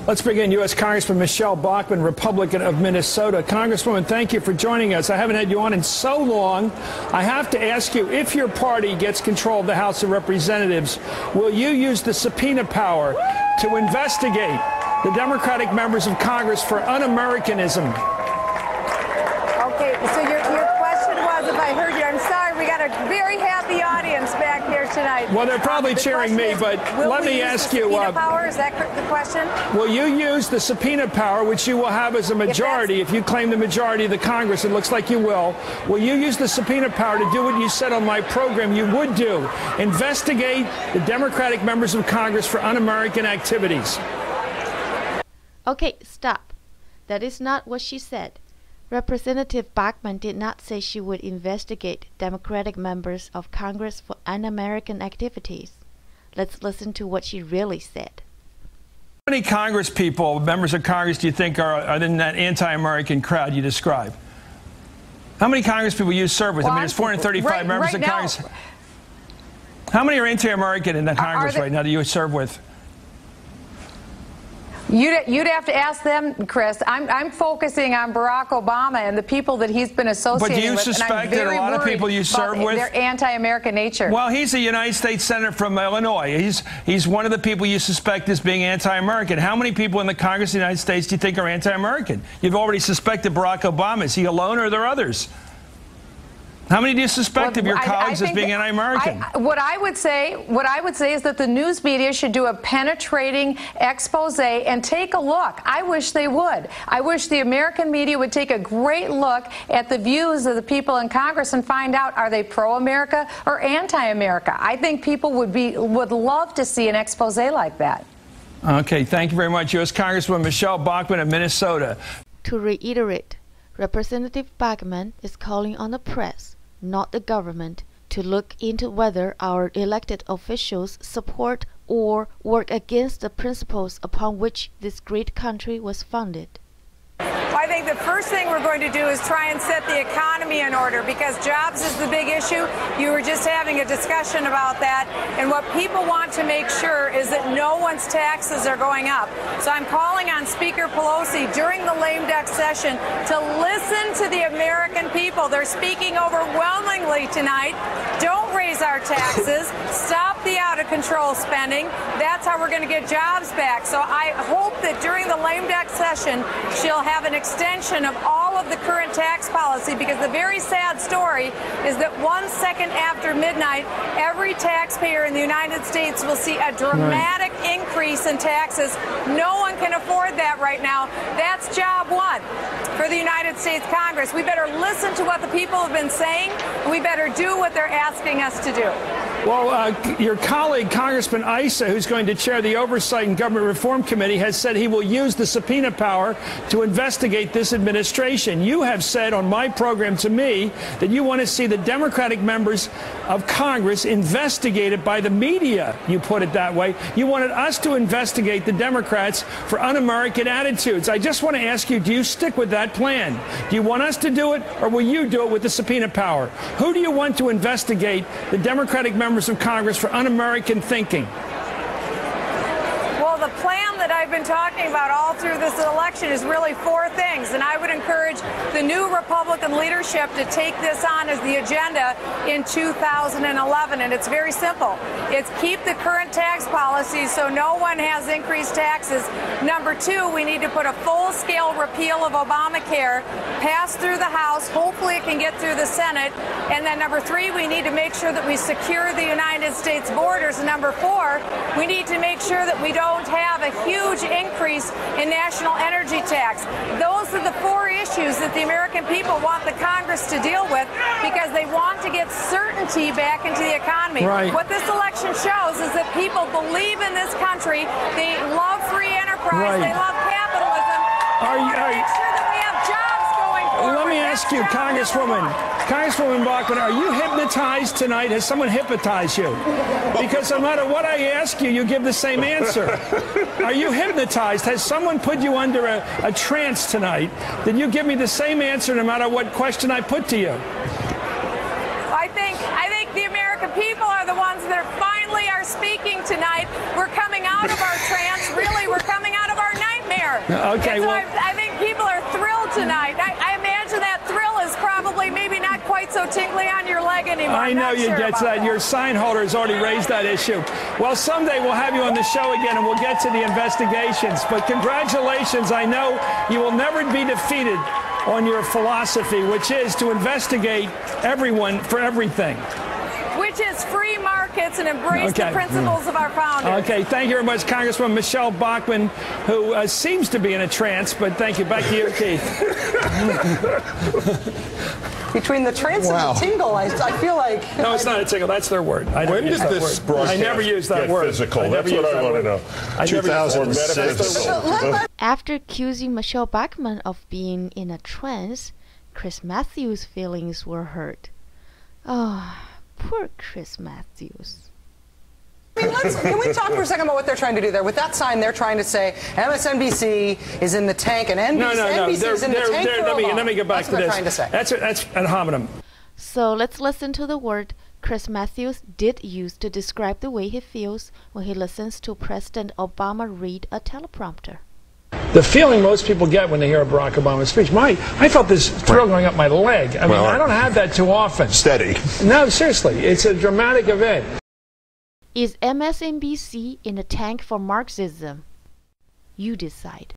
Let's begin. U.S. Congressman Michele Bachmann, Republican of Minnesota. Congresswoman, thank you for joining us. I haven't had you on in so long. I have to ask you, if your party gets control of the House of Representatives, will you use the subpoena power to investigate the Democratic members of Congress for un-Americanism? Okay, so your question was, if I heard you, I'm sorry, we got a very happy audience back here tonight. Well, they're probably cheering me, but let me ask you. Power, is that the question? Will you use the subpoena power, which you will have as a majority, if you claim the majority of the Congress? It looks like you will. Will you use the subpoena power to do what you said on my program you would do? Investigate the Democratic members of Congress for un-American activities. Okay, stop. That is not what she said. Representative Bachmann did not say she would investigate Democratic members of Congress for un-American activities. Let's listen to what she really said. How many Congress people, members of Congress, do you think are in that anti-American crowd you describe? How many Congress people you serve with? Well, I mean, there's 435 members of Congress. How many are anti-American in the Congress right now that you serve with? You'd have to ask them, Chris. I'm focusing on Barack Obama and the people that he's been associated with. But do you suspect that a lot of people you serve with, their anti-American nature? Well, he's a United States Senator from Illinois. He's one of the people you suspect as being anti-American. How many people in the Congress of the United States do you think are anti-American? You've already suspected Barack Obama. Is he alone, or are there others? How many do you suspect of your colleagues as being anti-American? What I would say is that the news media should do a penetrating expose and take a look. I wish they would. I wish the American media would take a great look at the views of the people in Congress and find out, are they pro-America or anti-America? I think people would love to see an expose like that. Okay, thank you very much, U.S. Congresswoman Michele Bachmann of Minnesota. To reiterate, Representative Bachmann is calling on the press, not the government, to look into whether our elected officials support or work against the principles upon which this great country was founded. I think the first thing we're going to do is try and set the economy in order, because jobs is the big issue. You were just having a discussion about that, and what people want to make sure is that no one's taxes are going up. So I'm calling on Speaker Pelosi during the lame duck session to listen to the American people. They're speaking overwhelmingly tonight. Don't raise our taxes. Stop the out-of-control spending. That's how we're going to get jobs back. So I hope that during the lame duck session, she'll have an extension of all of the current tax policy, because the very sad story is that 1 second after midnight, every taxpayer in the United States will see a dramatic increase in taxes. No one can afford that right now. That's job one for the United States Congress. We better listen to what the people have been saying, and we better do what they're asking us to do. Well, your colleague, Congressman Issa, who's going to chair the Oversight and Government Reform Committee, has said he will use the subpoena power to investigate this administration. You have said on my program to me that you want to see the Democratic members of Congress investigated by the media. You put it that way. You wanted us to investigate the Democrats for un-American attitudes. I just want to ask you, do you stick with that plan? Do you want us to do it, or will you do it with the subpoena power? Who do you want to investigate the Democratic members of Congress for un-American thinking? Well, the plan that I've been talking about all through this election is really four things, and I would encourage the new Republican leadership to take this on as the agenda in 2011, and it's very simple. It's keep the current tax policy so no one has increased taxes. Number two, we need to put a full-scale repeal of Obamacare, pass through the House, hopefully it can get through the Senate, and then number three, we need to make sure that we secure the United States borders, and number four, we need to make sure that we don't have a huge increase in national energy tax. Those are the four issues that the American people want the Congress to deal with, because they want to get certainty back into the economy. Right. What this election shows is that people believe in this country. They love free enterprise. They love capitalism. Make sure that we have jobs going forward. Let me ask you, Congresswoman Bachmann, are you hypnotized tonight? Has someone hypnotized you? Because no matter what I ask you, you give the same answer. Are you hypnotized? Has someone put you under a trance tonight? Did you give me the same answer no matter what question I put to you? I think the American people are the ones that finally are speaking tonight. We're coming out of our trance. Really, we're coming out of our nightmare. Okay, well, I think people are thrilled tonight. I imagine that thrill is probably maybe not quite so tingly on your leg anymore. I know you get that. Your sign holder has already raised that issue. Well, someday we'll have you on the show again and we'll get to the investigations. But congratulations. I know you will never be defeated on your philosophy, which is to investigate everyone for everything. Which is free markets and embrace the principles of our founders. Okay, thank you very much, Congresswoman Michele Bachmann, who seems to be in a trance, but thank you. Back to you, Keith. Between the trance and the tingle, I feel like... No, it's not a tingle. That's their word. When did this broadcast I never use that get word. physical? That's what I want to know. 2006. After accusing Michele Bachmann of being in a trance, Chris Matthews' feelings were hurt. Oh, poor Chris Matthews. I mean, can we talk for a second about what they're trying to do there? With that sign, they're trying to say MSNBC is in the tank and NBC is in the tank for a let me get back to this. Trying to say. That's ad hominem. So let's listen to the word Chris Matthews did use to describe the way he feels when he listens to President Obama read a teleprompter. The feeling most people get when they hear a Barack Obama speech, I felt this thrill going up my leg. I mean, I don't have that too often. Steady. No, seriously, it's a dramatic event. Is MSNBC in a tank for Marxism? You decide.